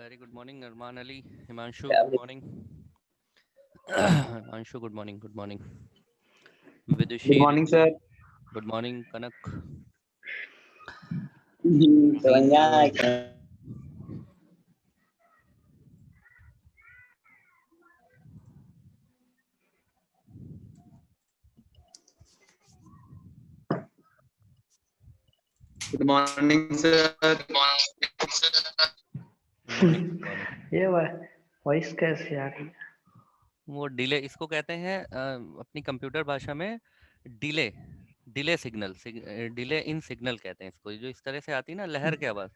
Very good morning, Arman Ali. Himanshu, Yeah, good morning. Himanshu, good morning. Good morning. good Vidushi, morning, sir. good morning. Kanak, Kalanya, Neendra, good morning, sir. good morning. Good morning. ये voice कैसे आ रही है? वो delay इसको कहते हैं अपनी computer भाषा में delay delay signal delay in signal कहते हैं इसको। जो इस तरह से आती है ना लहर की आवाज़,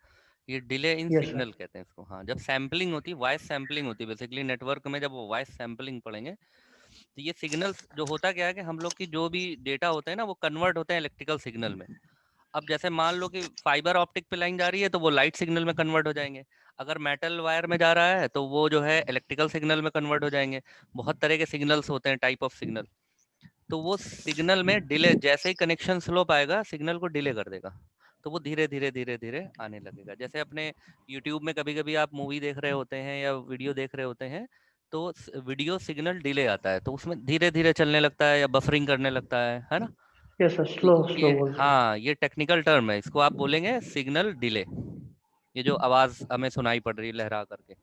ये delay in yes signal sir. कहते हैं इसको। हाँ, जब सैम्पलिंग होती है, वॉइस सैम्पलिंग होती है बेसिकली नेटवर्क में, जब वो वॉइस सैम्पलिंग पढ़ेंगे तो ये सिग्नल्स जो होता क्या है कि हम लोग की जो भी डेटा होते हैं ना वो कन्वर्ट होते हैं इलेक्ट्रिकल सिग्नल में। अब जैसे मान लो कि फाइबर ऑप्टिक पे लाइन जा रही है तो वो लाइट सिग्नल में कन्वर्ट हो जाएंगे। अगर मेटल वायर में जा रहा है तो वो जो है इलेक्ट्रिकल सिग्नल में कन्वर्ट हो जाएंगे। बहुत तरह के सिग्नल्स होते हैं, टाइप ऑफ सिग्नल। तो वो सिग्नल में डिले, जैसे ही कनेक्शन स्लो पाएगा सिग्नल को डिले कर देगा, तो वो धीरे धीरे धीरे धीरे आने लगेगा। जैसे अपने यूट्यूब में कभी कभी आप मूवी देख रहे होते हैं या वीडियो देख रहे होते हैं तो वीडियो सिग्नल डिले आता है, तो उसमें धीरे धीरे चलने लगता है या बफरिंग करने लगता है ना। यस सर, तो स्लो स्लो ये, बोलते हैं। हाँ, ये टेक्निकल टर्म है, इसको आप बोलेंगे सिग्नल डिले। ये जो आवाज हमें सुनाई पड़ रही है लहरा करके।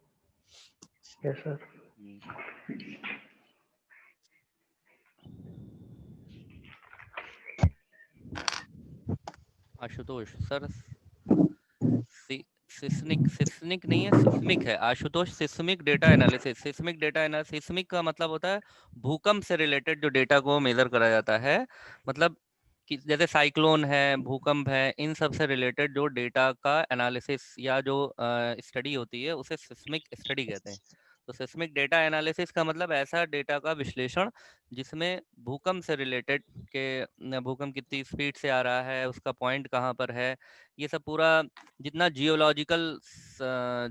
Yes sir. Hmm. Ashutosh sir, seismic seismic नहीं है, सिस्मिक है Ashutosh. Seismic data analysis, seismic data analysis, seismic का मतलब होता है भूकंप से रिलेटेड जो डेटा को मेजर करा जाता है। मतलब कि जैसे साइक्लोन है, भूकंप है, इन सब से रिलेटेड जो डेटा का एनालिसिस या जो स्टडी होती है उसे सिस्मिक स्टडी कहते हैं। तो सिस्मिक डेटा एनालिसिस का मतलब ऐसा डेटा का विश्लेषण जिसमें भूकंप से रिलेटेड के भूकंप कितनी स्पीड से आ रहा है, उसका पॉइंट कहाँ पर है, ये सब पूरा जितना जियोलॉजिकल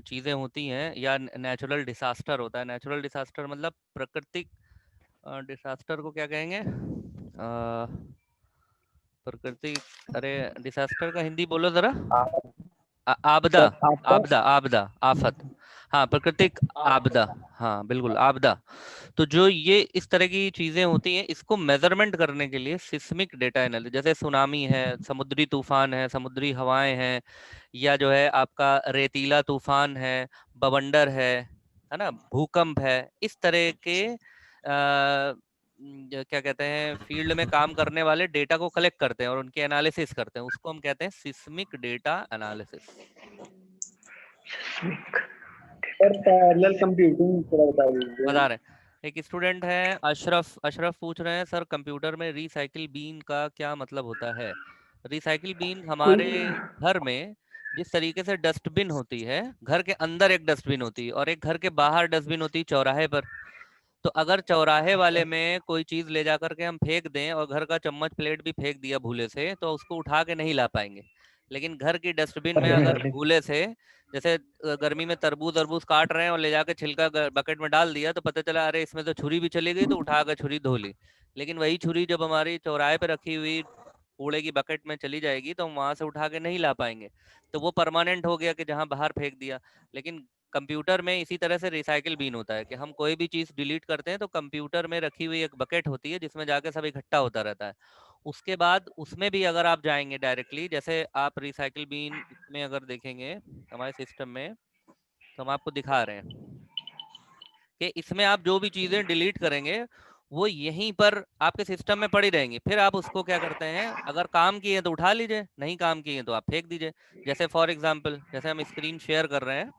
चीज़ें होती हैं या नेचुरल डिसास्टर होता है। नेचुरल डिसास्टर मतलब प्राकृतिक डिसास्टर को क्या कहेंगे? प्राकृतिक, अरे डिसास्टर का हिंदी बोलो जरा। आपदा, सर आपका आपदा, आपदा, आफत। हाँ, प्राकृतिक आपदा। हाँ बिल्कुल, आपदा। तो जो ये इस तरह की चीजें होती हैं, इसको मेजरमेंट करने के लिए सिस्मिक डेटा एनालिसिस, जैसे सुनामी है, समुद्री तूफान है, समुद्री हवाएं हैं, या जो है आपका रेतीला तूफान है, बवंडर है ना, भूकंप है, इस तरह के क्या कहते हैं, फील्ड में काम करने वाले डेटा को कलेक्ट करते हैं और उनके एनालिसिस करते हैं, उसको हम कहते हैं seismic data analysis. Sir parallel computing थोड़ा बता दीजिए। बता रहे हैं। एक स्टूडेंट है अशरफ, अशरफ पूछ रहे हैं सर कंप्यूटर में रिसाइकिल बीन का क्या मतलब होता है। रिसाइकिल बीन कोई हमारे घर में जिस तरीके से डस्टबिन होती है, घर के अंदर एक डस्टबिन होती है और एक घर के बाहर डस्टबिन होती है चौराहे पर। तो अगर चौराहे वाले में कोई चीज ले जा करके हम फेंक दें और घर का चम्मच प्लेट भी फेंक दिया भूले से, तो उसको उठा के नहीं ला पाएंगे। लेकिन घर की डस्टबिन में अगर भूले से, जैसे गर्मी में तरबूज अरबूज काट रहे हैं और ले जाके छिलका बकेट में डाल दिया, तो पता चला अरे इसमें तो छुरी भी चली गई, तो उठा कर छुरी धो ली। लेकिन वही छुरी जब हमारी चौराहे पे रखी हुई कूड़े की बकेट में चली जाएगी तो हम वहां से उठा के नहीं ला पाएंगे। तो वो परमानेंट हो गया कि जहां बाहर फेंक दिया। लेकिन कंप्यूटर में इसी तरह से रिसाइकिल बीन होता है कि हम कोई भी चीज़ डिलीट करते हैं तो कंप्यूटर में रखी हुई एक बकेट होती है जिसमें जाके सब इकट्ठा होता रहता है। उसके बाद उसमें भी अगर आप जाएंगे डायरेक्टली, जैसे आप रिसाइकिल बीन में अगर देखेंगे हमारे सिस्टम में, तो हम आपको दिखा रहे हैं कि इसमें आप जो भी चीज़ें डिलीट करेंगे वो यहीं पर आपके सिस्टम में पड़ी रहेंगी। फिर आप उसको क्या करते हैं, अगर काम किए तो उठा लीजिए, नहीं काम किए तो आप फेंक दीजिए। जैसे फॉर एग्जांपल, जैसे हम स्क्रीन शेयर कर रहे हैं,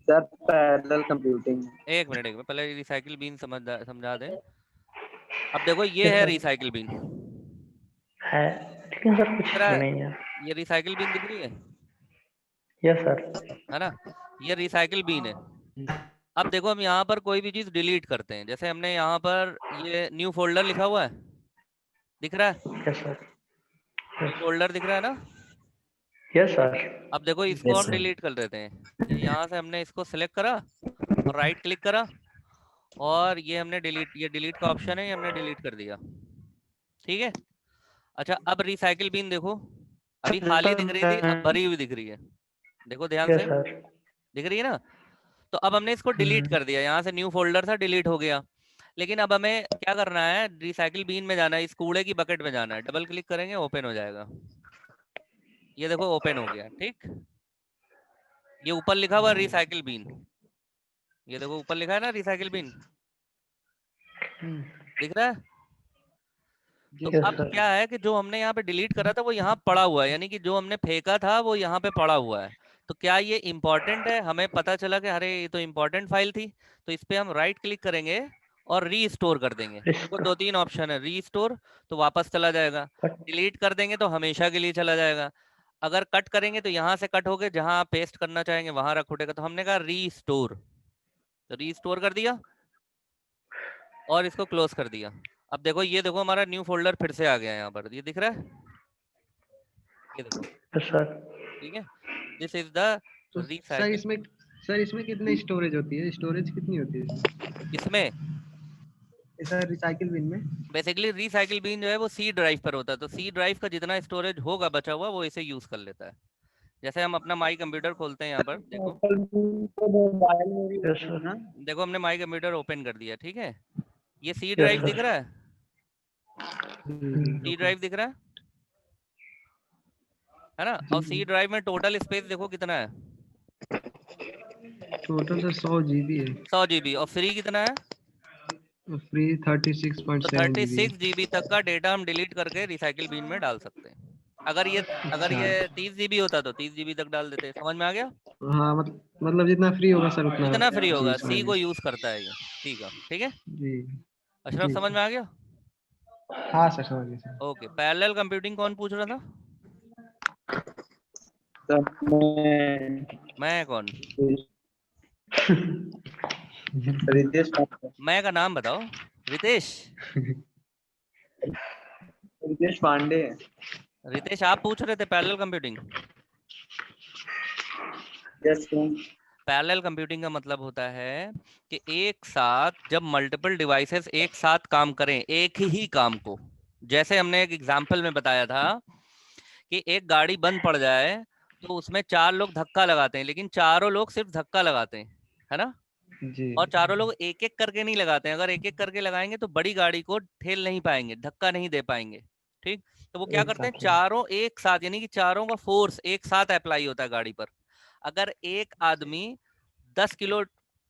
सर पैरेलल कंप्यूटिंग। एक मिनट पहले रिसाइकिल बीन समझा दें। अब देखो ये यस है सर रिसाइकिल बीन, है, लेकिन सर कुछ दिख रहा है है? नहीं है। ये रिसाइकिल बीन दिख रही यस सर। है ना? ये रिसाइकिल बीन है। अब देखो हम यहाँ पर कोई भी चीज डिलीट करते हैं, जैसे हमने यहाँ पर ये न्यू फोल्डर लिखा हुआ है, दिख रहा है? Yes sir. न्यू फोल्डर दिख रहा है ना? Yes sir. अब देखो इसको यस हम सर। डिलीट कर देते हैं। ये यहाँ से हमने इसको सिलेक्ट करा और राइट क्लिक करा और ये हमने डिलीट, ये डिलीट का ऑप्शन है, ये हमने डिलीट कर दिया। ठीक है। अच्छा अब रिसाइकिल बिन देखो, अभी खाली दिख रही थी, अब भरी हुई दिख रही है। देखो ध्यान यस से, सर। दिख रही है ना। तो अब हमने इसको डिलीट कर दिया, यहाँ से न्यू फोल्डर था, डिलीट हो गया। लेकिन अब हमें क्या करना है, रिसाइकिल बीन में जाना है, इस कूड़े की बकेट में जाना है, डबल क्लिक करेंगे ओपन हो जाएगा। ये देखो ओपन हो गया। ठीक, ये ऊपर लिखा हुआ रिसाइकिल बीन, ये देखो ऊपर लिखा है ना रिसाइकिल बीन, दिख रहा है। तो यस अब सर। क्या है कि जो हमने यहाँ पे डिलीट करा था वो यहाँ पड़ा हुआ है, यानी कि जो हमने फेंका था वो यहाँ पे पड़ा हुआ है। तो क्या ये इम्पोर्टेंट है, हमें पता चला कि अरे ये तो इम्पोर्टेंट फाइल थी। तो इस पे हम राइट क्लिक करेंगे और रीस्टोर कर देंगे। देखो दो तीन ऑप्शन है, रीस्टोर तो वापस चला जाएगा, डिलीट कर देंगे तो हमेशा के लिए चला जाएगा, अगर कट करेंगे तो यहाँ से कट होके जहाँ आप पेस्ट करना चाहेंगे वहां रख उठेगा। तो हमने कहा रीस्टोर, तो रीस्टोर कर दिया और इसको क्लोज कर दिया। अब देखो, ये देखो हमारा न्यू फोल्डर फिर से आ गया, यहाँ पर ये दिख रहा है, ये देखो। Yes sir. ठीक है, दिस इज द तो रिसाइकिल। सर इसमें कितनी स्टोरेज होती है, स्टोरेज कितनी होती है इसमें सर रिसाइकिल बिन में? बेसिकली रिसाइकिल बीन जो है वो सी ड्राइव पर होता है, तो सी ड्राइव का जितना स्टोरेज होगा बचा हुआ वो इसे यूज कर लेता है। जैसे हम अपना माई कंप्यूटर खोलते हैं, यहाँ पर देखो, तो मोबाइल में भी यस होता है सर। ना? देखो हमने माई कंप्यूटर ओपन कर दिया। ठीक है, ये सी यस ड्राइव दिख सर। रहा है, सी ड्राइव दिख रहा है ना। और सी ड्राइव में टोटल स्पेस देखो कितना है, टोटल तो 100 जीबी है, 100 GB, और फ्री कितना है, फ्री तो 36.7 जीबी 36 GB तक का डेटा हम डिलीट करके रिसाइकिल बीन में डाल सकते हैं। अगर ये अगर अच्छा। ये 30 GB होता तो 30 GB तक डाल देते। समझ में आ गया। हाँ मतलब जितना फ्री होगा सर उतना। जितना फ्री जी होगा, समझ सी को गए। यूज करता है ये, सी का। ठीक है, जी अशरफ जी समझ में आ गया। हाँ सर समझ गए सर। ओके, पैरेलल कंप्यूटिंग कौन पूछ रहा था, मैं कौन, रितेश मैं का नाम बताओ, रितेश। रितेश पांडे। रितेश आप पूछ रहे थे parallel computing. Yes parallel computing का मतलब होता है कि एक साथ जब मल्टीपल डिवाइसेस एक साथ काम करें एक ही काम को। जैसे हमने एक एग्जांपल में बताया था कि एक गाड़ी बंद पड़ जाए तो उसमें चार लोग धक्का लगाते हैं, लेकिन चारों लोग सिर्फ धक्का लगाते हैं, है ना। जी और चारों लोग एक एक करके नहीं लगाते हैं, अगर एक एक करके लगाएंगे तो बड़ी गाड़ी को ठेल नहीं पाएंगे, धक्का नहीं दे पाएंगे। ठीक, तो वो क्या एक करते हैं, साथ चारों एक साथ, यानी कि चारों का फोर्स एक साथ अप्लाई होता है गाड़ी पर। अगर एक आदमी 10 किलो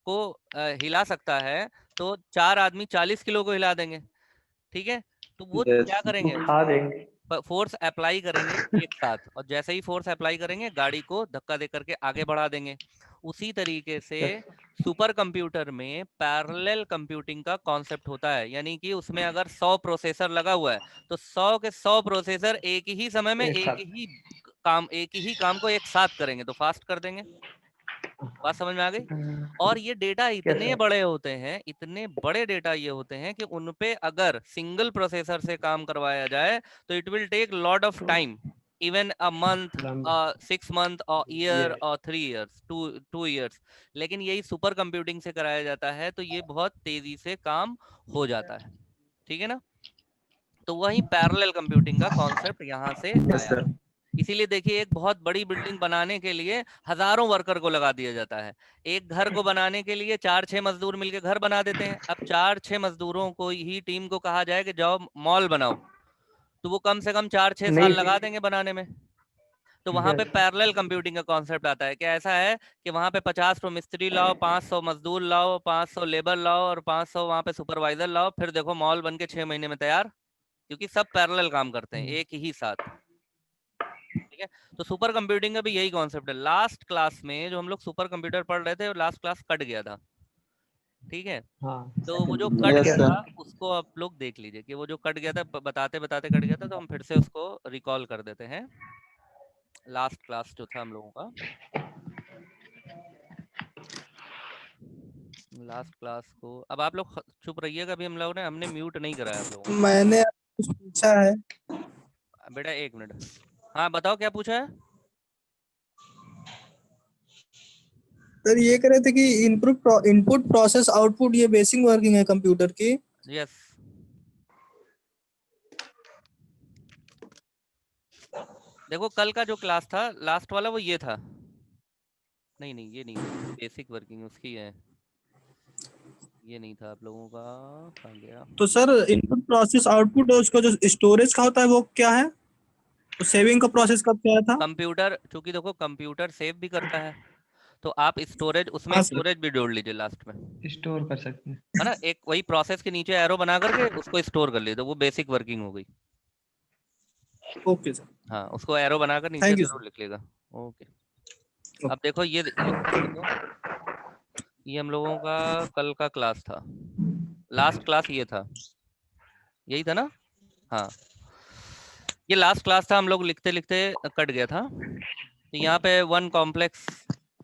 को हिला सकता है तो चार आदमी 40 किलो को हिला देंगे। ठीक है, तो वो यस क्या करेंगे, उठा देंगे। फोर्स अप्लाई करेंगे एक साथ, और जैसे ही फोर्स अप्लाई करेंगे गाड़ी को धक्का दे करके आगे बढ़ा देंगे। उसी तरीके से यस। सुपर कंप्यूटर में पैरेलल कंप्यूटिंग का कॉन्सेप्ट होता है, यानी कि उसमें अगर 100 प्रोसेसर लगा हुआ है तो 100 के 100 प्रोसेसर एक ही समय में एक साथ। एक ही काम को एक साथ करेंगे तो फास्ट कर देंगे। बात समझ में आ गई। और ये डेटा यस इतने सर। बड़े होते हैं, इतने बड़े डेटा ये होते हैं कि उनपे अगर सिंगल प्रोसेसर से काम करवाया जाए तो it will take lot of time, even a month, 6 month और ईयर यस और 3 years, 2 years। लेकिन यही सुपर कंप्यूटिंग से कराया जाता है तो ये बहुत तेजी से काम हो जाता है। ठीक है ना। तो वही पैरेलल कंप्यूटिंग का कॉन्सेप्ट यहाँ से यस आया। सर। इसीलिए देखिए, एक बहुत बड़ी बिल्डिंग बनाने के लिए हजारों वर्कर को लगा दिया जाता है। एक घर को बनाने के लिए 4-6 मजदूर मिलकर घर बना देते हैं। अब 4-6 मजदूरों को ही टीम को कहा जाए कि जाओ मॉल बनाओ, तो वो कम से कम 4-6 साल नहीं। लगा देंगे बनाने में। तो वहां पे यस। पैरेलल कंप्यूटिंग का कॉन्सेप्ट आता है कि ऐसा है कि वहां पे 50 मिस्त्री लाओ, 500 मजदूर लाओ, 500 लेबर लाओ और 500 वहां पे सुपरवाइजर लाओ, फिर देखो मॉल बन के 6 महीने में तैयार, क्योंकि सब पैरेलल काम करते हैं एक ही साथ। ठीक है, तो सुपर कंप्यूटिंग का भी यही कॉन्सेप्ट है। लास्ट क्लास में जो हम लोग सुपर कंप्यूटर पढ़ रहे थे, लास्ट क्लास कट गया था। ठीक है, हाँ तो वो जो कट यस गया सर। था उसको आप लोग देख लीजिए कि वो जो कट गया था, बताते बताते कट गया था, तो हम फिर से उसको रिकॉल कर देते हैं। लास्ट क्लास जो था हम लोगों का, लास्ट क्लास को, अब आप लोग चुप रहिएगा, अभी हम लोगों ने हमने म्यूट नहीं कराया आप लोगों मैंने कुछ पूछा है। को। बेटा एक मिनट, हाँ बताओ क्या पूछा है। सर ये कह रहे थे कि इनपुट प्रोसेस आउटपुट ये बेसिक वर्किंग है कंप्यूटर की। यस, देखो कल का जो क्लास था लास्ट वाला वो ये था, नहीं नहीं ये नहीं था, बेसिक वर्किंग उसकी है, ये नहीं था आप लोगों का, कहाँ गया। तो सर इनपुट प्रोसेस आउटपुट और उसका जो स्टोरेज का होता है वो क्या है? तो सेविंग का प्रोसेस कब क्या था? कंप्यूटर, चूंकि देखो कंप्यूटर सेव भी करता है, तो आप स्टोरेज, उसमें हाँ सर। स्टोरेज भी जोड़ लीजिए लास्ट में, स्टोर कर सकते हैं। है ना, एक वही प्रोसेस के नीचे एरो बना करके उसको स्टोर कर लीजिए, तो वो बेसिक वर्किंग हो गई। Okay sir. हाँ, उसको एरो बनाकर नीचे थैंक यू जरूर लिख लेगा। ओके, अब देखो ये देखो, ये हम लोगों का कल का क्लास था, लास्ट क्लास ये था, यही था ना। हाँ, ये लास्ट क्लास था, हम लोग लिखते लिखते कट गया था। तो यहाँ पे one complex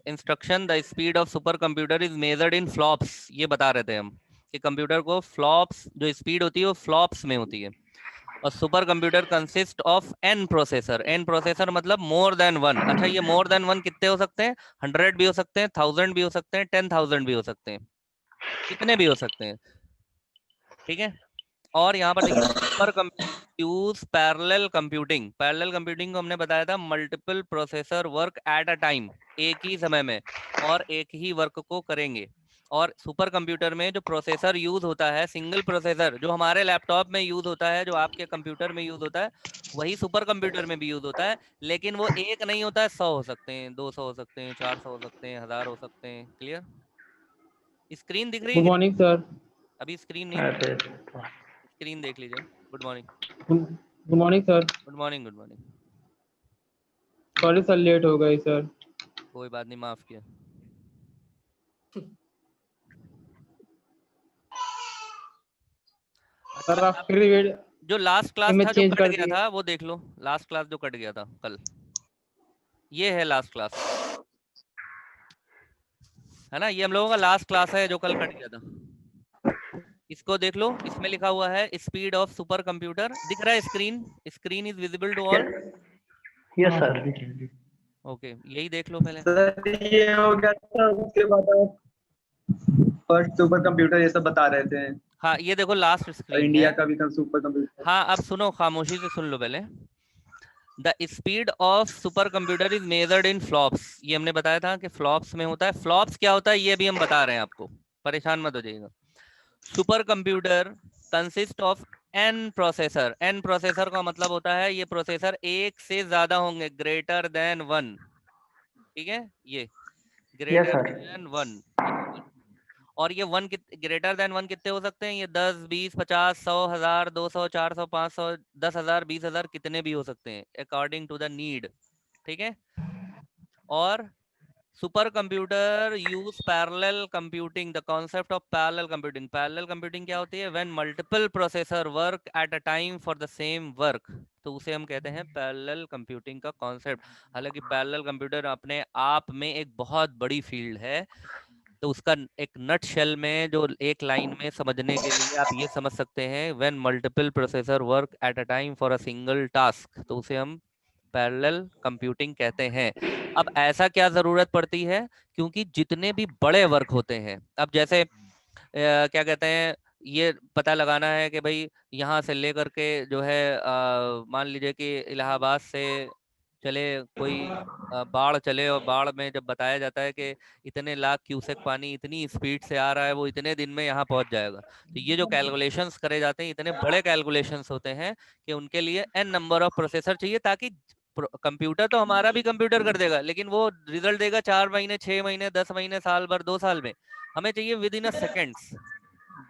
instruction, the speed of super computer is measured in flops, ये बता रहे थे हम कि कंप्यूटर को फ्लॉप्स, जो स्पीड होती है वो फ्लॉप्स में होती है। और super computer consist of an processor, an processor मतलब मोर देन वन। अच्छा, ये मोर देन वन कितने हो सकते हैं? 100 भी हो सकते हैं, 1000 भी हो सकते हैं, 10,000 भी हो सकते हैं, कितने भी हो सकते हैं, ठीक है। और यहाँ पर देखिए super use parallel computing, parallel computing को हमने बताया था multiple processor work at a time, एक ही समय में और एक ही वर्क को करेंगे। और सुपर कंप्यूटर में जो प्रोसेसर यूज होता है, सिंगल प्रोसेसर, जो हमारे लैपटॉप में यूज होता है, जो आपके कंप्यूटर में यूज होता है, वही सुपर कंप्यूटर में भी यूज होता है। लेकिन वो एक नहीं होता है, 100 हो सकते हैं, 200 हो सकते हैं, 400 हो सकते हैं, 1000 हो सकते हैं। क्लियर? स्क्रीन दिख रही है गुड क्या? Morning sir. अभी स्क्रीन नहीं दिख अरे रही, स्क्रीन देख लीजिए। Good morning. Good morning sir. Good morning. Good morning. Sorry sir, late हो गई सर। कोई बात नहीं, माफ किया। सर अच्छा, आप फिर वेट, जो लास्ट क्लास इमेज था जो चेंज कट कर गया दिए। था वो देख लो, लास्ट क्लास जो कट गया था कल, ये है लास्ट क्लास, है ना, ये हम लोगों का लास्ट क्लास है जो कल कट गया था। इसको देख लो, इसमें लिखा हुआ है स्पीड ऑफ सुपर कंप्यूटर, दिख रहा है screen? Screen is visible to all? Yes हाँ सर। सर, दिख रही है। ओके, यही देख लो पहले। सर ये हो गया था, उसके बाद आप फर्स्ट सुपर कंप्यूटर ये सब बता रहे थे, हाँ, ये देखो लास्ट और स्क्रीन है। इंडिया का भी सुपर कंप्यूटर। हाँ, अब सुनो, खामोशी से सुन लो पहले। The speed of super computer is measured in flops, ये हमने बताया था कि फ्लॉप्स में होता है। फ्लॉप्स क्या होता है ये भी हम बता रहे हैं आपको, परेशान मत हो जाइएगा। Super computer consist of an processor, an processor का मतलब होता है ये प्रोसेसर एक से ज्यादा होंगे, ग्रेटर देन वन, ठीक है, ये yes greater sir. Then one. और ये वन ग्रेटर देन वन कितने हो सकते हैं? ये 10, 20, 50, 100, 1000, 200, 400, 500, 10,000, 20,000, कितने भी हो सकते हैं अकॉर्डिंग टू द नीड, ठीक है। और super computer use parallel computing, the concept of parallel computing, parallel computing क्या होती है? When multiple processor work at a time for the same work, तो उसे हम कहते हैं पैरेलल कंप्यूटिंग का कॉन्सेप्ट। हालांकि पैरेलल कंप्यूटर अपने आप में एक बहुत बड़ी फील्ड है, तो उसका एक नट शेल में जो एक लाइन में समझने के लिए आप ये समझ सकते हैं, when multiple processor work at a time for a single task, तो उसे हम पैरेलल कंप्यूटिंग कहते हैं। अब ऐसा क्या जरूरत पड़ती है? क्योंकि जितने भी बड़े वर्क होते हैं, अब जैसे क्या कहते हैं, ये पता लगाना है कि भाई यहाँ से लेकर के जो है मान लीजिए कि इलाहाबाद से चले कोई बाढ़ चले, और बाढ़ में जब बताया जाता है कि इतने लाख क्यूसेक पानी इतनी स्पीड से आ रहा है, वो इतने दिन में यहाँ पहुंच जाएगा, तो ये जो कैलकुलेशंस करे जाते हैं, इतने बड़े कैलकुलेशंस होते हैं कि उनके लिए n नंबर ऑफ प्रोसेसर चाहिए, ताकि कंप्यूटर तो हमारा भी कंप्यूटर कर देगा, लेकिन वो रिजल्ट देगा 4 महीने, 6 महीने, 10 महीने, साल भर, 2 साल में। हमें चाहिए विद इन अ सेकेंड्स,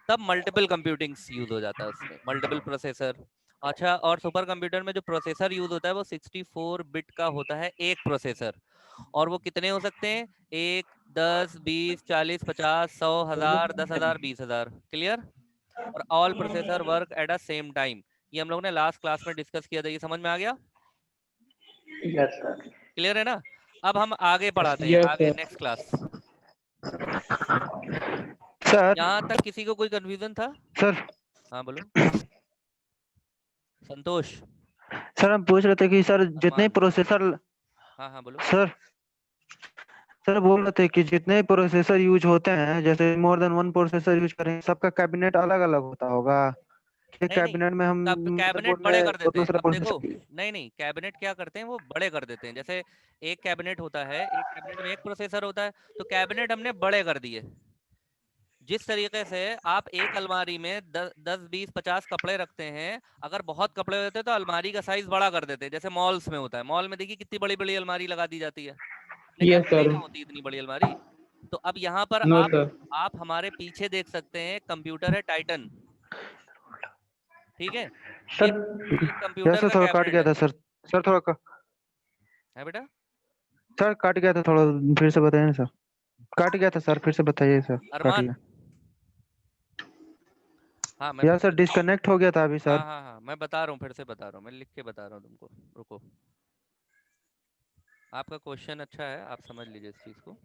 तब मल्टीपल कंप्यूटिंग यूज हो जाता है उसमें, मल्टीपल प्रोसेसर। अच्छा, और सुपर कंप्यूटर में जो प्रोसेसर यूज होता है वो 64 बिट का होता है, एक प्रोसेसर। और वो कितने हो सकते हैं? 1, 10, 20, 40, 50, 100, 1000, 10,000, 20,000। क्लियर? और all processor work at a same time, ये हम लोग ने लास्ट क्लास में डिस्कस किया था, ये समझ में आ गया? Yes sir. क्लियर है ना? अब हम आगे पढ़ाते हैं, यस आगे सर। Next class. सर यहाँ तक किसी को कोई कंफ्यूजन था? सर हाँ बोलो संतोष। सर हम पूछ रहे थे कि सर जितने अरमान। प्रोसेसर हाँ हाँ बोलो। सर सर बोल रहे थे कि जितने प्रोसेसर यूज होते हैं, जैसे more than one processor use करें, सबका कैबिनेट अलग अलग होता होगा। एक नहीं नहीं, कैबिनेट में हम कैबिनेट मदरबोर्ड बड़े में कर देते दोनों हैं। सारे अब देखो, प्रोसेसर। नहीं नहीं, कैबिनेट क्या करते हैं, वो बड़े कर देते हैं। जैसे एक कैबिनेट होता है, एक कैबिनेट में एक प्रोसेसर होता है, तो कैबिनेट हमने बड़े कर दिए। जिस तरीके से आप एक अलमारी में 10 20 50 कपड़े रखते हैं, अगर बहुत कपड़े होते हैं तो अलमारी का साइज बड़ा कर देते हैं, जैसे मॉल्स में होता है। मॉल में देखिए कितनी बड़ी बड़ी अलमारी लगा दी जाती है, लेकिन यस असली सर। में होती है इतनी बड़ी अलमारी। तो अब यहाँ पर नो आप सर। आप हमारे पीछे देख सकते हैं, कंप्यूटर है टाइटन, ठीक है। ये सर ये यस कंप्यूटर सर, का थोड़ा काट कैबिनेट गया है। था सर। सर थोड़ा है बेटा। सर काट गया था थोड़ा, फिर से बताइए ना सर। काट गया था सर, फिर से बताइए सर। काट अरमान, गया। हाँ मैं यार फिर सर से डिस्कनेक्ट हो गया था अभी हाँ सर। हाँ हाँ, मैं बता रहा हूँ, फिर से बता रहा हूँ, मैं लिख के बता रहा हूँ तुमको। रुको, आपका क्वेश्चन अच्छा है, आप समझ लीजिए इस चीज़ को।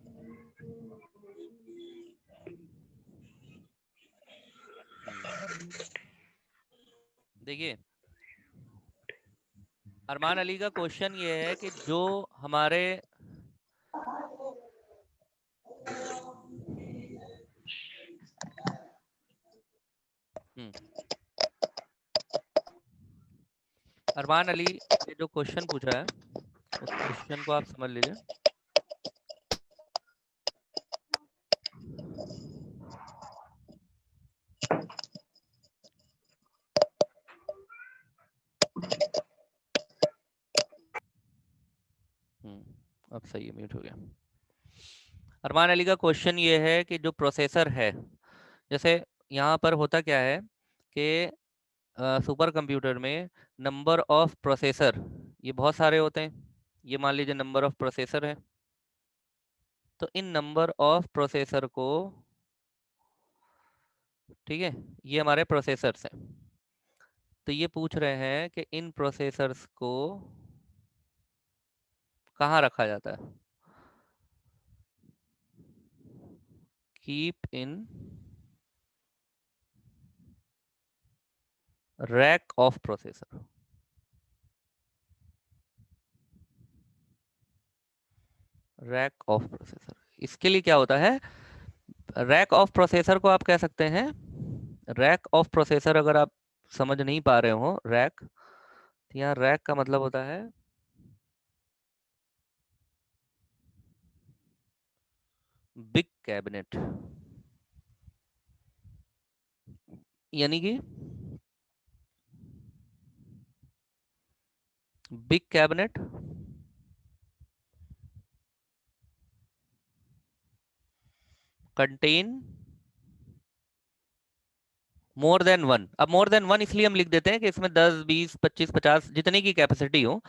देखिए, अरमान अली का क्वेश्चन ये है कि जो हमारे हम्म, अरमान अली ने जो क्वेश्चन पूछा है, उस क्वेश्चन को आप समझ लीजिए। अब सही है, म्यूट हो गया। अरमान अली का क्वेश्चन ये है कि जो प्रोसेसर है, जैसे यहाँ पर होता क्या है कि सुपर कंप्यूटर में नंबर ऑफ प्रोसेसर ये बहुत सारे होते हैं। ये मान लीजिए नंबर ऑफ प्रोसेसर है, तो इन नंबर ऑफ प्रोसेसर को, ठीक है, ये हमारे प्रोसेसर्स हैं। तो ये पूछ रहे हैं कि इन प्रोसेसर्स को कहाँ रखा जाता है। Keep in rack of processor. Rack of processor, इसके लिए क्या होता है, रैक ऑफ प्रोसेसर को आप कह सकते हैं, रैक ऑफ प्रोसेसर अगर आप समझ नहीं पा रहे हो रैक, तो यहाँ रैक का मतलब होता है बिग कैबिनेट, यानी कि big cabinet contain more than one. अब मोर देन वन इसलिए हम लिख देते हैं कि इसमें 10 20 25 50 जितने की कैपेसिटी हो,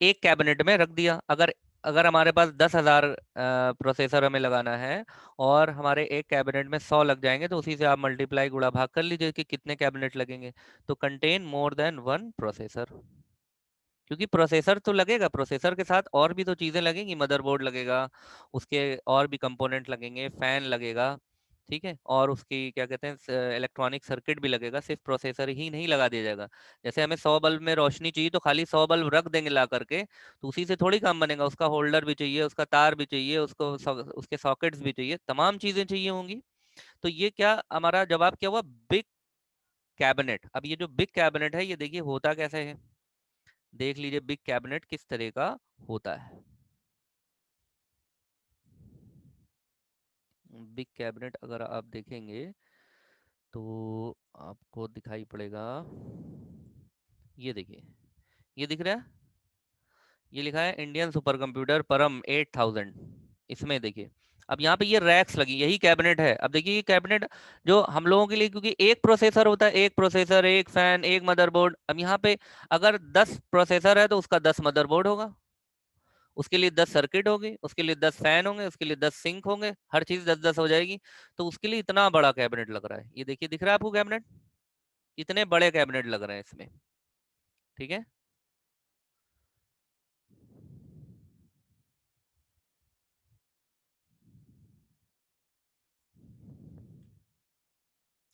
एक कैबिनेट में रख दिया। अगर अगर हमारे पास 10,000 प्रोसेसर हमें लगाना है और हमारे एक कैबिनेट में 100 लग जाएंगे, तो उसी से आप मल्टीप्लाई गुणा भाग कर लीजिए कि कितने कैबिनेट लगेंगे। तो contain more than one processor, क्योंकि प्रोसेसर तो लगेगा, प्रोसेसर के साथ और भी तो चीज़ें लगेंगी, मदरबोर्ड लगेगा, उसके और भी कंपोनेंट लगेंगे, फैन लगेगा, ठीक है, और उसकी क्या कहते हैं इलेक्ट्रॉनिक सर्किट भी लगेगा। सिर्फ प्रोसेसर ही नहीं लगा दिया जाएगा। जैसे हमें 100 बल्ब में रोशनी चाहिए तो खाली 100 बल्ब रख देंगे ला करके, तो उसी से थोड़ी काम बनेगा। उसका होल्डर भी चाहिए, उसका तार भी चाहिए, उसके सॉकेट्स भी चाहिए, तमाम चीज़ें चाहिए होंगी। तो ये क्या हमारा जवाब क्या हुआ, बिग कैबिनेट। अब ये जो बिग कैबिनेट है, ये देखिए होता कैसे है, देख लीजिए बिग कैबिनेट किस तरह का होता है। बिग कैबिनेट अगर आप देखेंगे तो आपको दिखाई पड़ेगा, ये देखिए, ये दिख रहा है, ये लिखा है इंडियन सुपर कंप्यूटर परम 8000। इसमें देखिए, अब यहाँ पे ये रैक्स लगी, यही कैबिनेट है। अब देखिए ये कैबिनेट जो हम लोगों के लिए, क्योंकि एक प्रोसेसर होता है, एक प्रोसेसर, एक फैन, एक मदरबोर्ड। अब यहाँ पे अगर 10 प्रोसेसर है तो उसका 10 मदरबोर्ड होगा, उसके लिए 10 सर्किट होगी, उसके लिए 10 फैन होंगे, उसके लिए 10 सिंक होंगे, हर चीज 10 10 हो जाएगी। तो उसके लिए इतना बड़ा कैबिनेट लग रहा है। ये देखिए, दिख रहा है आपको कैबिनेट, इतने बड़े कैबिनेट लग रहे हैं इसमें, ठीक है।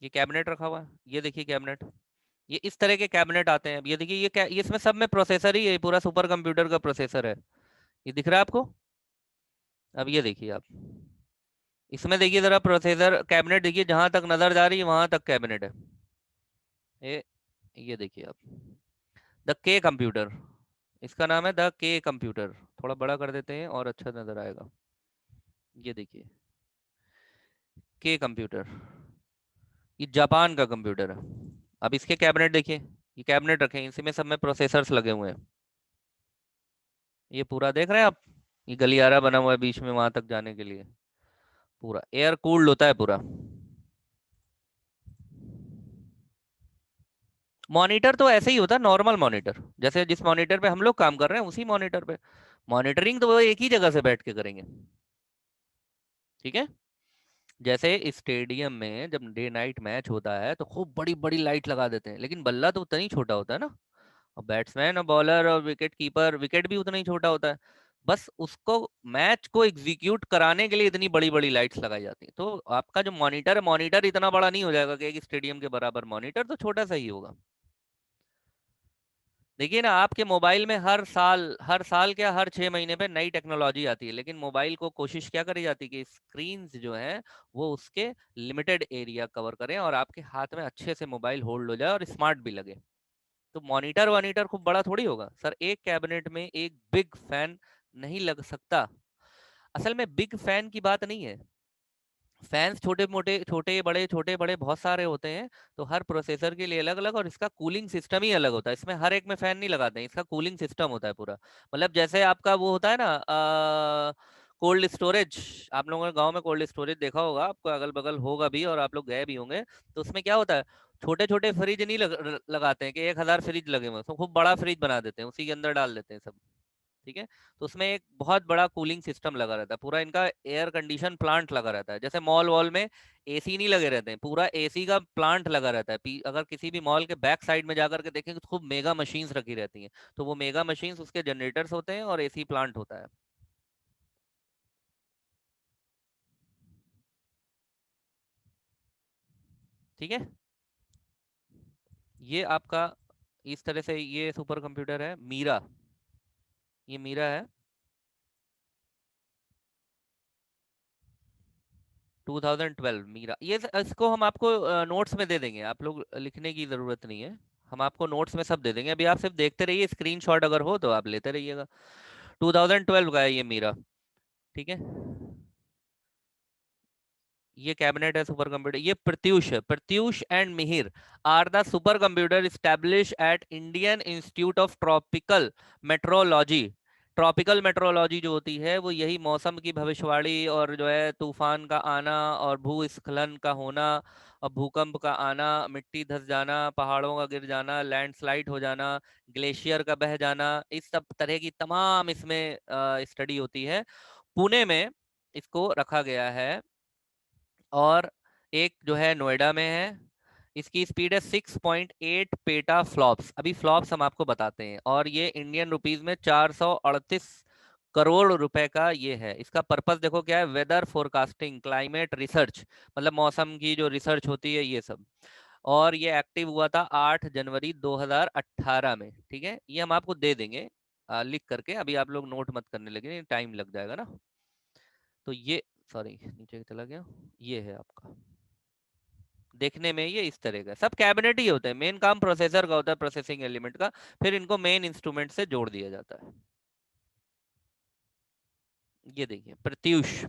ये कैबिनेट रखा हुआ है, ये देखिए कैबिनेट, ये इस तरह के कैबिनेट आते हैं। अब ये देखिए, ये इसमें सब में प्रोसेसर ही है, ये पूरा सुपर कंप्यूटर का प्रोसेसर है। ये दिख रहा है आपको, अब ये देखिए आप, इसमें देखिए जरा प्रोसेसर कैबिनेट देखिए, जहां तक नजर जा रही है वहां तक कैबिनेट है। ये ये देखिए आप, द के कंप्यूटर, इसका नाम है द के कंप्यूटर। थोड़ा बड़ा कर देते हैं और अच्छा नजर आएगा। ये देखिए के कंप्यूटर, ये जापान का कंप्यूटर है। अब इसके कैबिनेट देखिए, ये कैबिनेट रखे हैं, इसी में सब में प्रोसेसर्स लगे हुए हैं। ये पूरा देख रहे हैं आप, ये गलियारा बना हुआ है बीच में वहां तक जाने के लिए, पूरा एयर कूल्ड होता है पूरा। मॉनिटर तो ऐसे ही होता है, नॉर्मल मॉनिटर, जैसे जिस मॉनिटर पे हम लोग काम कर रहे हैं उसी मॉनिटर पे। मॉनिटरिंग तो वो एक ही जगह से बैठ के करेंगे, ठीक है। जैसे स्टेडियम में जब डे नाइट मैच होता है तो खूब बड़ी बड़ी लाइट लगा देते हैं, लेकिन बल्ला तो उतना ही छोटा होता है ना, और बैट्समैन और बॉलर और विकेट कीपर, विकेट भी उतना ही छोटा होता है। बस उसको मैच को एग्जीक्यूट कराने के लिए इतनी बड़ी बड़ी लाइट्स लगाई जाती हैं। तो आपका जो मॉनिटर है, मॉनिटर इतना बड़ा नहीं हो जाएगा कि एक स्टेडियम के बराबर, मॉनिटर तो छोटा सा ही होगा। देखिए ना, आपके मोबाइल में हर साल क्या हर 6 महीने पे नई टेक्नोलॉजी आती है, लेकिन मोबाइल को कोशिश क्या करी जाती है कि स्क्रीन जो है वो उसके लिमिटेड एरिया कवर करें और आपके हाथ में अच्छे से मोबाइल होल्ड हो जाए और स्मार्ट भी लगे। तो मॉनिटर वॉनिटर खूब बड़ा थोड़ी होगा सर, एक कैबिनेट में एक बिग फैन नहीं लग सकता। असल में बिग फैन की बात नहीं है, फैंस छोटे मोटे, छोटे बड़े बहुत सारे होते हैं। तो हर प्रोसेसर के लिए अलग अलग, और इसका कूलिंग सिस्टम ही अलग होता है। इसमें हर एक में फैन नहीं लगाते हैं, इसका कूलिंग सिस्टम होता है पूरा। मतलब जैसे आपका वो होता है ना कोल्ड स्टोरेज, आप लोगों ने गांव में कोल्ड स्टोरेज देखा होगा, आपको अगल बगल होगा भी और आप लोग गए भी होंगे। तो उसमें क्या होता है, छोटे छोटे फ्रिज नहीं लगाते हैं कि 1,000 फ्रिज लगे हुए हैं, उसमें खूब बड़ा फ्रिज बना देते हैं, उसी के अंदर डाल देते हैं सब, ठीक है। तो उसमें एक बहुत बड़ा कूलिंग सिस्टम लगा रहता है, पूरा इनका एयर कंडीशन प्लांट लगा रहता है। जैसे मॉल वॉल में एसी नहीं लगे रहते हैं, पूरा एसी का प्लांट लगा रहता है। अगर किसी भी मॉल के बैक साइड में जाकर के देखेंगे तो खूब मेगा मशीन्स रखी रहती हैं। तो वो मेगा मशीन्स उसके जनरेटर्स होते हैं और एसी प्लांट होता है, ठीक है। ये आपका इस तरह से ये सुपर कंप्यूटर है मीरा, ये मीरा है 2012 मीरा। इसको हम आपको नोट्स में दे देंगे, आप लोग लिखने की ज़रूरत नहीं है, हम आपको नोट्स में सब दे देंगे। अभी आप सिर्फ देखते रहिए, स्क्रीनशॉट अगर हो तो आप लेते रहिएगा। 2012 का है ये मीरा, ठीक है। ये कैबिनेट है सुपर कंप्यूटर। ये प्रत्यूष है, Pratyush and Mihir are the super computer establish at Indian Institute of Tropical Meteorology. Tropical meteorology जो होती है वो यही मौसम की भविष्यवाणी और जो है तूफान का आना और भूस्खलन का होना और भूकंप का आना, मिट्टी धस जाना, पहाड़ों का गिर जाना, लैंडस्लाइड हो जाना, ग्लेशियर का बह जाना, इस सब तरह की तमाम इसमें स्टडी होती है। पुणे में इसको रखा गया है, और एक जो है नोएडा में है। इसकी स्पीड है 6.8 पेटा फ्लॉप्स। अभी फ्लॉप्स हम आपको बताते हैं, और ये इंडियन रुपीस में 438 करोड़ रुपए का ये है। इसका पर्पस देखो क्या है, वेदर फोरकास्टिंग, क्लाइमेट रिसर्च, मतलब मौसम की जो रिसर्च होती है ये सब। और ये एक्टिव हुआ था 8 जनवरी 2018 में, ठीक है। ये हम आपको दे देंगे लिख करके, अभी आप लोग नोट मत करने लगे, टाइम लग जाएगा ना। तो ये, सॉरी नीचे चला गया, ये है आपका। देखने में ये इस तरह का, सब कैबिनेट ही होते हैं, मेन काम प्रोसेसर का होता है, प्रोसेसिंग एलिमेंट का, फिर इनको मेन इंस्ट्रूमेंट से जोड़ दिया जाता है। ये देखिए प्रत्यूष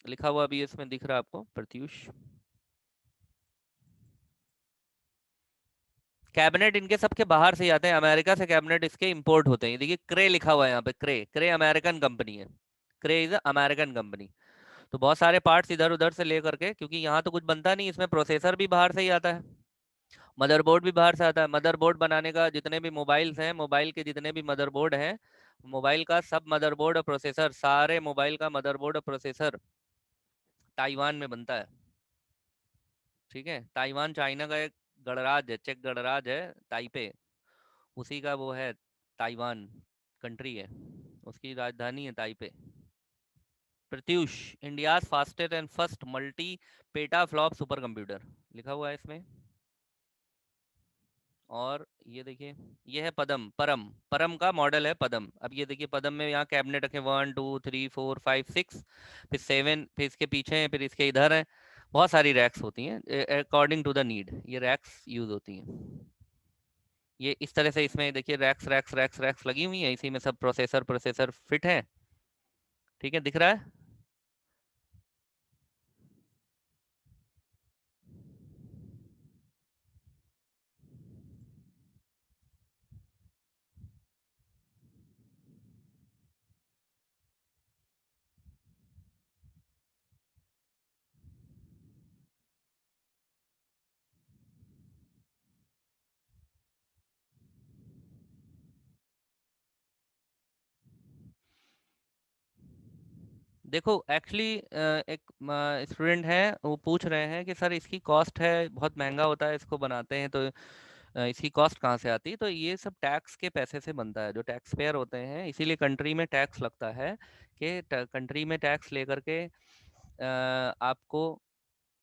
लिखा हुआ भी इसमें दिख रहा है आपको, प्रत्यूष। कैबिनेट इनके सबके बाहर से ही आते हैं, अमेरिका से कैबिनेट इसके इंपोर्ट होते हैं। ये देखिए क्रे लिखा हुआ है यहाँ पे, क्रे, क्रे अमेरिकन कंपनी है, क्रे इज अमेरिकन कंपनी। तो बहुत सारे पार्ट्स इधर उधर से ले करके, क्योंकि यहाँ तो कुछ बनता नहीं, इसमें प्रोसेसर भी बाहर से ही आता है, मदरबोर्ड भी बाहर से आता है। मदरबोर्ड बनाने का जितने भी मोबाइल्स हैं, मोबाइल के जितने भी मदरबोर्ड हैं, मोबाइल का सब मदरबोर्ड और प्रोसेसर, सारे मोबाइल का मदरबोर्ड और प्रोसेसर ताइवान में बनता है, ठीक है। ताइवान चाइना का एक गणराज्य है, चेक गणराज्य है ताइपे, उसी का वो है, ताइवान कंट्री है, उसकी राजधानी है Taipei. Pratyush India's fastest and first multi PETA flop super computer लिखा हुआ है इसमें। और ये देखिए ये है पदम, परम, परम का मॉडल है पदम। अब ये देखिए पदम में यहाँ कैबिनेट रखे 1 2 3 4 5 6, फिर 7, फिर इसके पीछे हैं, फिर इसके इधर है, बहुत सारी रैक्स होती हैं अकॉर्डिंग टू द नीड, ये रैक्स यूज होती हैं। ये इस तरह से इसमें देखिए रैक्स रैक्स रैक्स रैक्स लगी हुई है, इसी में सब प्रोसेसर प्रोसेसर फिट है। ठीक है, दिख रहा है? देखो एक्चुअली एक स्टूडेंट है, वो पूछ रहे हैं कि सर इसकी कॉस्ट है, बहुत महंगा होता है इसको बनाते हैं, तो इसकी कॉस्ट कहाँ से आती है? तो ये सब टैक्स के पैसे से बनता है, जो टैक्स पेयर होते हैं, इसीलिए कंट्री में टैक्स लगता है कि कंट्री में टैक्स लेकर के आपको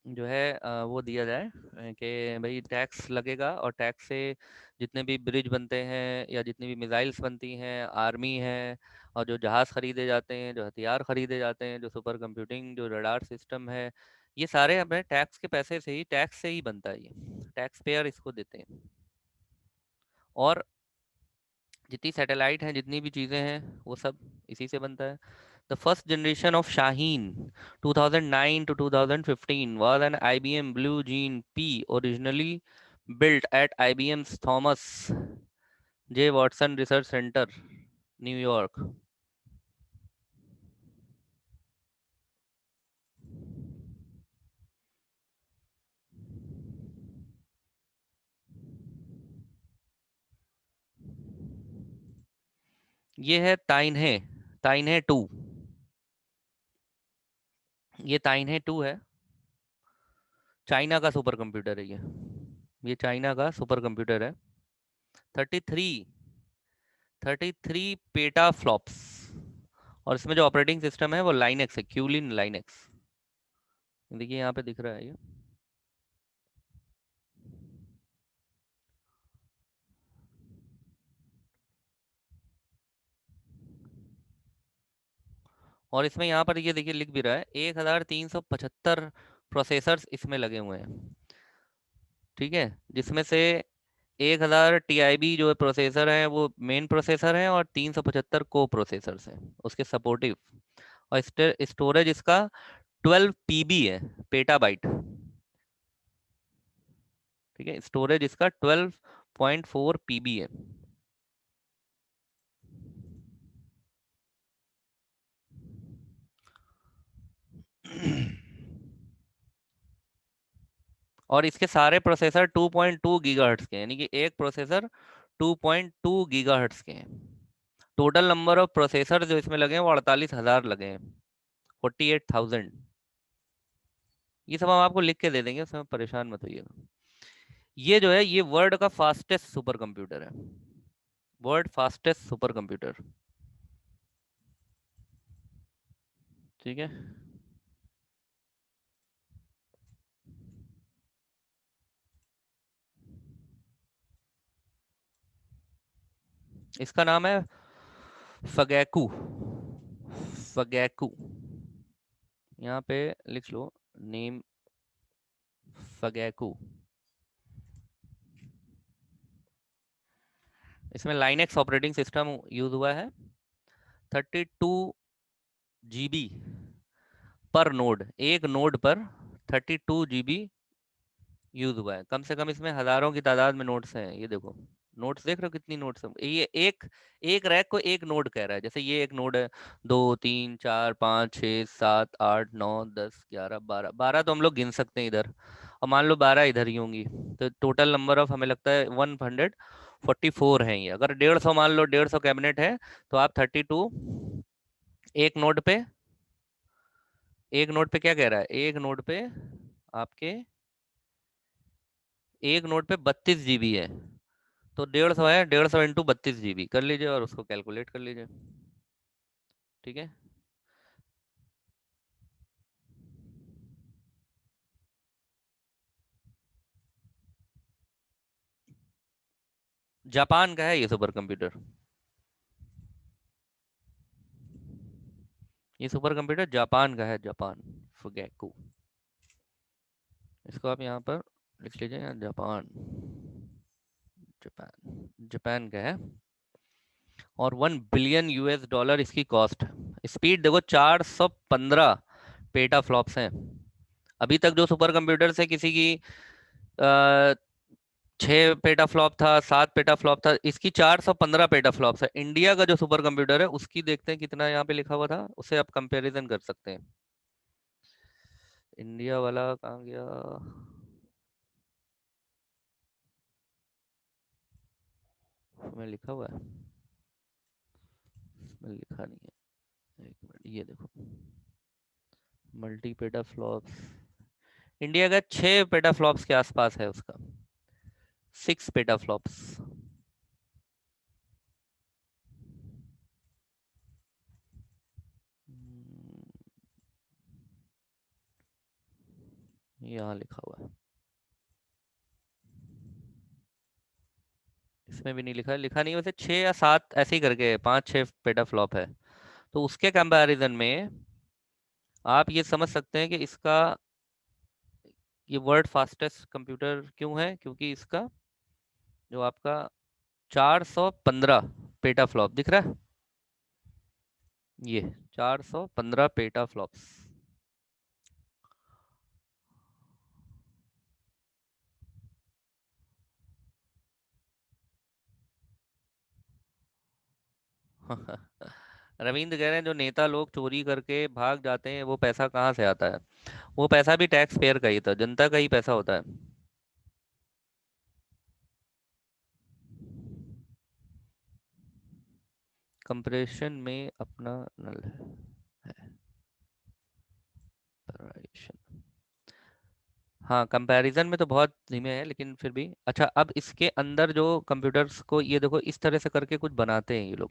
जो है वो दिया जाए कि भाई टैक्स लगेगा, और टैक्स से जितने भी ब्रिज बनते हैं या जितनी भी मिसाइल्स बनती हैं, आर्मी है, और जो जहाज़ खरीदे जाते हैं, जो हथियार खरीदे जाते हैं, जो सुपर कंप्यूटिंग, जो रडार सिस्टम है, ये सारे हमें टैक्स के पैसे से ही, टैक्स से ही बनता है, ये टैक्स पेयर इसको देते हैं। और जितनी सैटेलाइट हैं, जितनी भी चीज़ें हैं, वो सब इसी से बनता है। The first generation of Shaheen 2009 to 2015 was an IBM Blue Gene P, originally built at IBM's Thomas J. Watson Research Center, New York. ये है ताइनहे, ताइनहे 2, ये ताइनहे 2 है, चाइना का सुपर कंप्यूटर है ये चाइना का सुपर कंप्यूटर है। 33 33 पेटा फ्लॉप्स, और इसमें जो ऑपरेटिंग सिस्टम है वो लाइनेक्स है, क्यूलिन लाइनेक्स। देखिए यहाँ पे दिख रहा है ये। और इसमें यहाँ पर ये देखिए लिख भी रहा है 1375 प्रोसेसर्स इसमें लगे हुए हैं। ठीक है, जिसमें से 1000 TIB जो प्रोसेसर है वो मेन प्रोसेसर है, और 375 को प्रोसेसर्स हैं उसके सपोर्टिव, और स्टोरेज इसका 12 PB है, पेटाबाइट। ठीक है, स्टोरेज इसका 12.4 PB है। और इसके सारे प्रोसेसर 2.2 गीगाहर्ट्ज के हैं, यानी कि एक प्रोसेसर 2.2 गीगाहर्ट्ज के हैं। टोटल नंबर ऑफ प्रोसेसर जो इसमें लगे हैं वो 48,000 लगे हैं, 48,000। ये सब हम आपको लिख के दे देंगे, उसमें परेशान मत होइएगा। ये जो है ये वर्ल्ड का फास्टेस्ट सुपर कंप्यूटर है, वर्ल्ड फास्टेस्ट सुपर कंप्यूटर। ठीक है, इसका नाम है फगैकू, फगैकू, यहाँ पे लिख लो नेम, फगैकू। इसमें लाइनेक्स ऑपरेटिंग सिस्टम यूज हुआ है, 32 GB पर नोड, एक नोड पर 32 GB यूज हुआ है। कम से कम इसमें हजारों की तादाद में नोट्स हैं, ये देखो नोट्स देख रहे हो कितनी नोट्स हैं? ये एक एक रैक को एक नोड कह रहा है, जैसे ये एक नोड है, 2 3 4 5 6 7 8 9 10 11 12 12 तो हम लोग गिन सकते हैं इधर, और मान लो 12 इधर ही होंगी, तो टोटल नंबर ऑफ हमें लगता है 144 हैं ये। अगर 150 मान लो, 150 कैबिनेट है, तो आप 32 एक नोड पे, एक नोड पे क्या कह रहा है, एक नोड पे आपके एक नोड पे 32 GB है, तो 150 है, 150 इंटू 32 GB कर लीजिए और उसको कैलकुलेट कर लीजिए। ठीक है, जापान का है ये सुपर कंप्यूटर। ये सुपर कंप्यूटर जापान का है, जापान, फुगैकू। इसको आप यहाँ पर लिख लीजिए, यहाँ जापान, जापान, जापान का है। और 1 बिलियन US डॉलर इसकी कॉस्ट। स्पीड देखो 415 पेटा फ्लॉप्स हैं। अभी तक जो सुपर कंप्यूटर से किसी की 6 पेटा फ्लॉप था, 7 पेटा फ्लॉप था, इसकी 415 पेटा फ्लॉप्स है। इंडिया का जो सुपर कंप्यूटर है उसकी देखते हैं कितना यहाँ पे लिखा हुआ था, उससे आप कंपैरिजन कर सकते हैं। इंडिया वाला कहाँ गया? में लिखा हुआ है, इसमें लिखा नहीं है, एक मिनट, ये देखो, मल्टी पेटा फ्लॉप्स। इंडिया का 6 पेटा फ्लॉप्स के आसपास है उसका, 6 पेटा फ्लॉप्स। यहाँ लिखा हुआ है, इसमें भी नहीं लिखा है, लिखा नहीं है वैसे। 6 या 7 ऐसे ही करके 5-6 पेटा फ्लॉप है। तो उसके कंपैरिजन में आप ये समझ सकते हैं कि इसका ये वर्ल्ड फास्टेस्ट कंप्यूटर क्यों है, क्योंकि इसका जो आपका 415 पेटा फ्लॉप दिख रहा है, ये 415 पेटा फ्लॉप्स। रविंद्र कह रहे हैं जो नेता लोग चोरी करके भाग जाते हैं वो पैसा कहाँ से आता है? वो पैसा भी टैक्स पेयर का ही था, जनता का ही पैसा होता है। कंप्रेशन में अपना नल है। Comparison। हाँ, कंपैरिजन में तो बहुत धीमे है, लेकिन फिर भी अच्छा। अब इसके अंदर जो कंप्यूटर्स को ये देखो इस तरह से करके कुछ बनाते हैं ये लोग,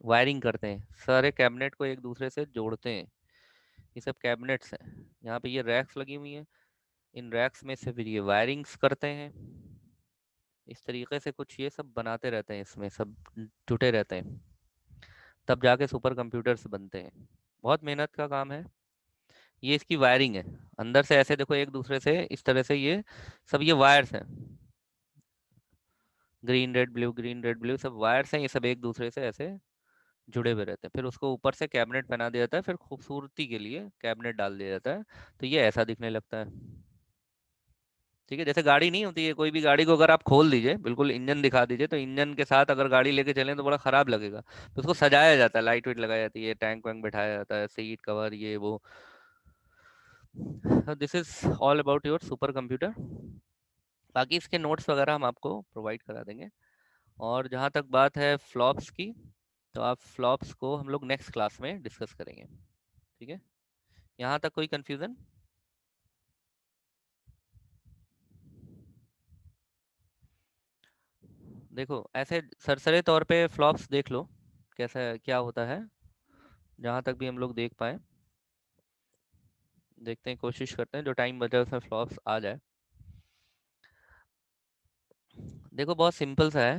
वायरिंग करते हैं, सारे कैबिनेट को एक दूसरे से जोड़ते हैं। ये सब कैबिनेट्स हैं, यहाँ पे ये रैक्स लगी हुई हैं, इन रैक्स में से फिर ये वायरिंग्स करते हैं। इस तरीके से कुछ ये सब बनाते रहते हैं, इसमें सब जुटे रहते हैं, तब जाके सुपर कंप्यूटर्स बनते हैं। बहुत मेहनत का काम है। ये इसकी वायरिंग है, अंदर से ऐसे देखो एक दूसरे से इस तरह से ये सब ये वायर्स हैं, green red blue, green red blue, सब वायर्स हैं, ये सब एक दूसरे से ऐसे जुड़े हुए रहते हैं। फिर उसको ऊपर से कैबिनेट पहना दिया जाता है, फिर खूबसूरती के लिए कैबिनेट डाल दिया जाता है, तो ये ऐसा दिखने लगता है। ठीक है, जैसे गाड़ी नहीं होती है, कोई भी गाड़ी को अगर आप खोल दीजिए, बिल्कुल इंजन दिखा दीजिए, तो इंजन के साथ अगर गाड़ी लेके चलें तो बड़ा खराब लगेगा। तो उसको सजाया जाता है, लाइट वेट लगाई जाती है, टैंक वैंक बैठाया जाता है, सीट कवर ये वो। This is all about your super computer. बाकी इसके नोट्स वगैरह हम आपको प्रोवाइड करा देंगे। और जहाँ तक बात है फ्लॉप्स की, तो आप फ्लॉप्स को हम लोग नेक्स्ट क्लास में डिस्कस करेंगे। ठीक है, यहाँ तक कोई कंफ्यूजन? देखो ऐसे सरसरे तौर पे फ्लॉप्स देख लो कैसा क्या होता है, जहाँ तक भी हम लोग देख पाए। देखते हैं, कोशिश करते हैं जो टाइम बचा उसमें फ्लॉप्स आ जाए। देखो बहुत सिंपल सा है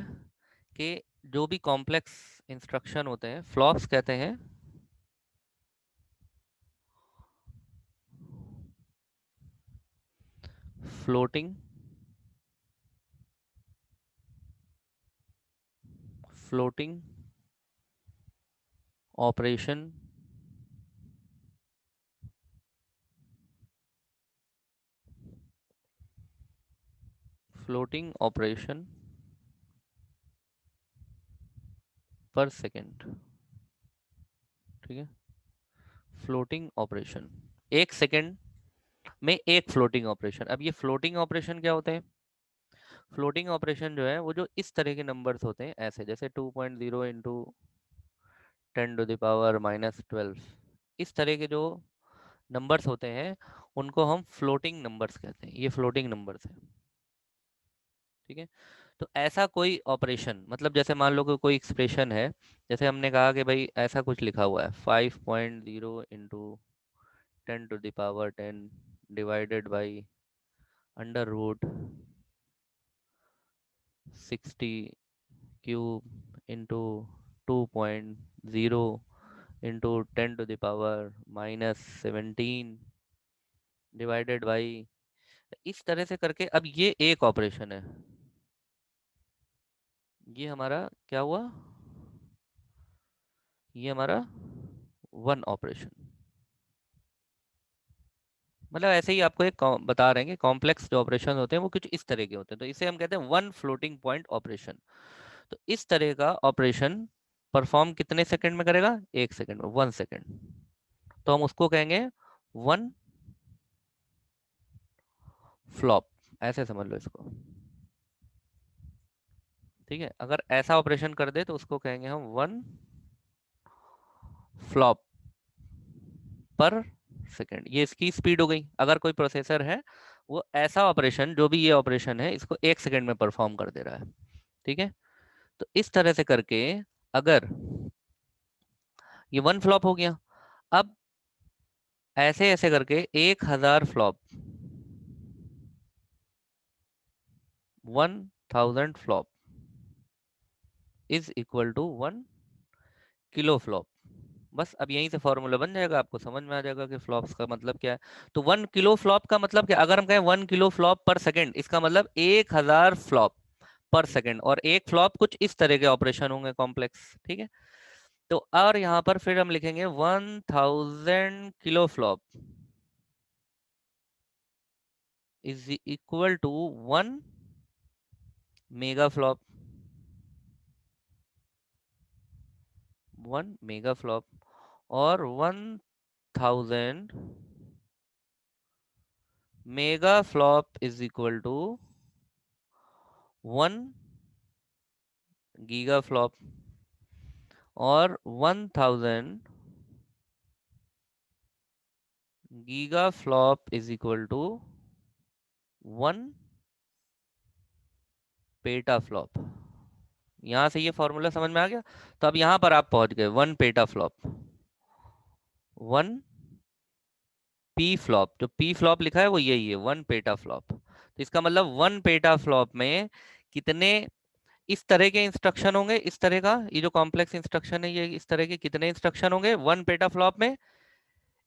कि जो भी कॉम्प्लेक्स इंस्ट्रक्शन होते हैं फ्लॉप्स कहते हैं floating floating operation floating operation पर सेकेंड। ठीक है, फ्लोटिंग ऑपरेशन, 1 सेकेंड में एक फ्लोटिंग ऑपरेशन। अब ये फ्लोटिंग ऑपरेशन क्या होते हैं? फ्लोटिंग ऑपरेशन जो है वो जो इस तरह के नंबर्स होते हैं, ऐसे जैसे 2.0 इंटू 10⁻⁻12, इस तरह के जो नंबर्स होते हैं उनको हम फ्लोटिंग नंबर्स कहते हैं। ये फ्लोटिंग नंबर्स हैं। ठीक है, तो ऐसा कोई ऑपरेशन, मतलब जैसे मान लो कि कोई एक्सप्रेशन है, जैसे हमने कहा कि भाई ऐसा कुछ लिखा हुआ है 5.0 into 10⁻10 divided by under root 60 cube into 2.0 into 10⁻⁻17 divided by, इस तरह से करके। अब ये एक ऑपरेशन है, ये हमारा क्या हुआ, ये हमारा वन ऑपरेशन। मतलब ऐसे ही आपको एक बता रहे हैं कि कॉम्प्लेक्स जो ऑपरेशन होते हैं वो कुछ इस तरह के होते हैं, तो इसे हम कहते हैं वन फ्लोटिंग पॉइंट ऑपरेशन। तो इस तरह का ऑपरेशन परफॉर्म कितने सेकंड में करेगा, 1 सेकंड में, 1 सेकंड। तो हम उसको कहेंगे वन फ्लॉप, ऐसे समझ लो इसको, ठीक है। अगर ऐसा ऑपरेशन कर दे तो उसको कहेंगे हम वन फ्लॉप पर सेकंड। ये इसकी स्पीड हो गई। अगर कोई प्रोसेसर है वो ऐसा ऑपरेशन, जो भी ये ऑपरेशन है, इसको 1 सेकंड में परफॉर्म कर दे रहा है, ठीक है। तो इस तरह से करके अगर ये वन फ्लॉप हो गया, अब ऐसे ऐसे करके 1000 flop, 1000 flop is equal to 1 kilo flop. बस अब यहीं से फॉर्मूला बन जाएगा, आपको समझ में आ जाएगा कि फ्लॉप्स का मतलब क्या है। तो 1 किलो फ्लॉप का मतलब क्या, अगर हम कहें 1 किलो फ्लॉप पर सेकंड, इसका मतलब 1000 फ्लॉप पर सेकंड। और एक फ्लॉप कुछ इस तरह के ऑपरेशन होंगे कॉम्प्लेक्स, ठीक है। तो और यहाँ पर फिर हम लिखेंगे 1000 kilo flop is equal to 1 mega flop, 1 mega flop. और 1000 mega flop is equal to 1 giga flop. और 1000 giga flop is equal to 1 peta flop. यहां से ये फॉर्मूला समझ में आ गया। तो अब यहां पर आप पहुंच गए 1 पेटा फ्लॉप, 1 पी फ्लॉप। जो पी फ्लॉप लिखा है वो यही है, 1 पेटा फ्लॉप। तो इसका मतलब 1 पेटा फ्लॉप में कितने इस तरह के इंस्ट्रक्शन होंगे, इस तरह का ये जो कॉम्प्लेक्स इंस्ट्रक्शन है, ये इस तरह के कितने इंस्ट्रक्शन होंगे 1 पेटा फ्लॉप में।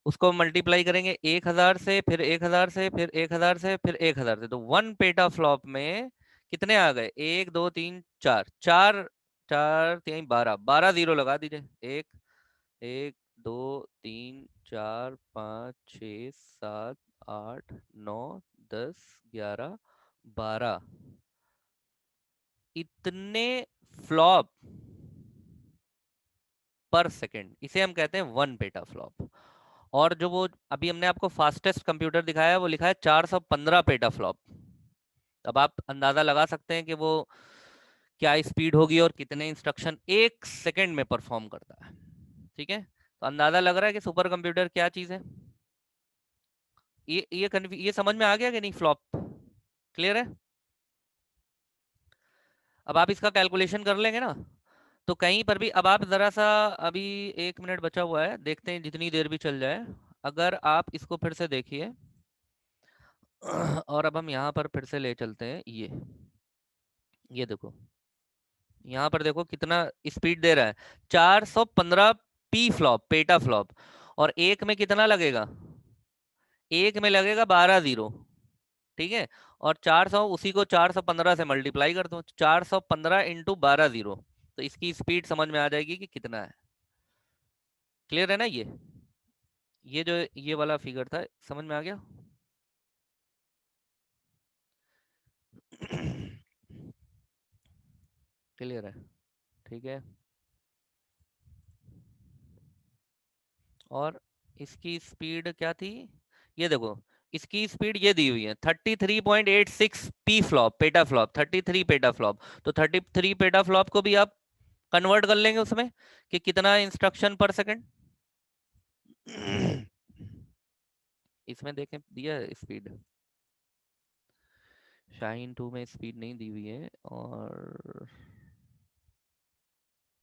उसको मल्टीप्लाई करेंगे 1000 से, फिर 1000 से, फिर 1000 से, फिर 1000 से। तो 1 पेटा फ्लॉप में कितने आ गए, 1 2 3 4, 4 4 3 12, 12 जीरो लगा दीजिए। एक, 1 2 3 4 5 6 7 8 9 10 11 12 इतने फ्लॉप पर सेकंड, इसे हम कहते हैं 1 पेटा फ्लॉप। और जो वो अभी हमने आपको फास्टेस्ट कंप्यूटर दिखाया है वो लिखा है 415 पेटा फ्लॉप। अब आप अंदाजा लगा सकते हैं कि वो क्या स्पीड होगी और कितने इंस्ट्रक्शन 1 सेकंड में परफॉर्म करता है, ठीक है। तो अंदाजा लग रहा है कि सुपर कंप्यूटर क्या चीज है। ये समझ में आ गया कि नहीं, फ्लॉप क्लियर है। अब आप इसका कैलकुलेशन कर लेंगे ना, तो कहीं पर भी अब आप जरा सा, अभी 1 मिनट बचा हुआ है, देखते हैं जितनी देर भी चल जाए। अगर आप इसको फिर से देखिए और अब हम यहाँ पर फिर से ले चलते हैं, ये देखो, यहाँ पर देखो कितना स्पीड दे रहा है, 415 फ्लॉप, पेटा फ्लॉप। और एक में कितना लगेगा, एक में लगेगा 12 जीरो, ठीक है। और 400, उसी को 415 से मल्टीप्लाई कर दो, 415 इंटू 12 जीरो, तो इसकी स्पीड समझ में आ जाएगी कि कितना है। क्लियर है ना, ये जो ये वाला फिगर था, समझ में आ गया। क्लियर है, ठीक है। और इसकी स्पीड क्या थी, ये देखो, इसकी स्पीड ये दी हुई है 33.86 P flop, PETA flop, 33 PETA flop. तो 33 पेटा फ्लॉप को भी आप कन्वर्ट कर लेंगे उसमें कि कितना इंस्ट्रक्शन पर सेकंड। इसमें देखें दिया स्पीड, शाइन 2 में स्पीड नहीं दी हुई है, और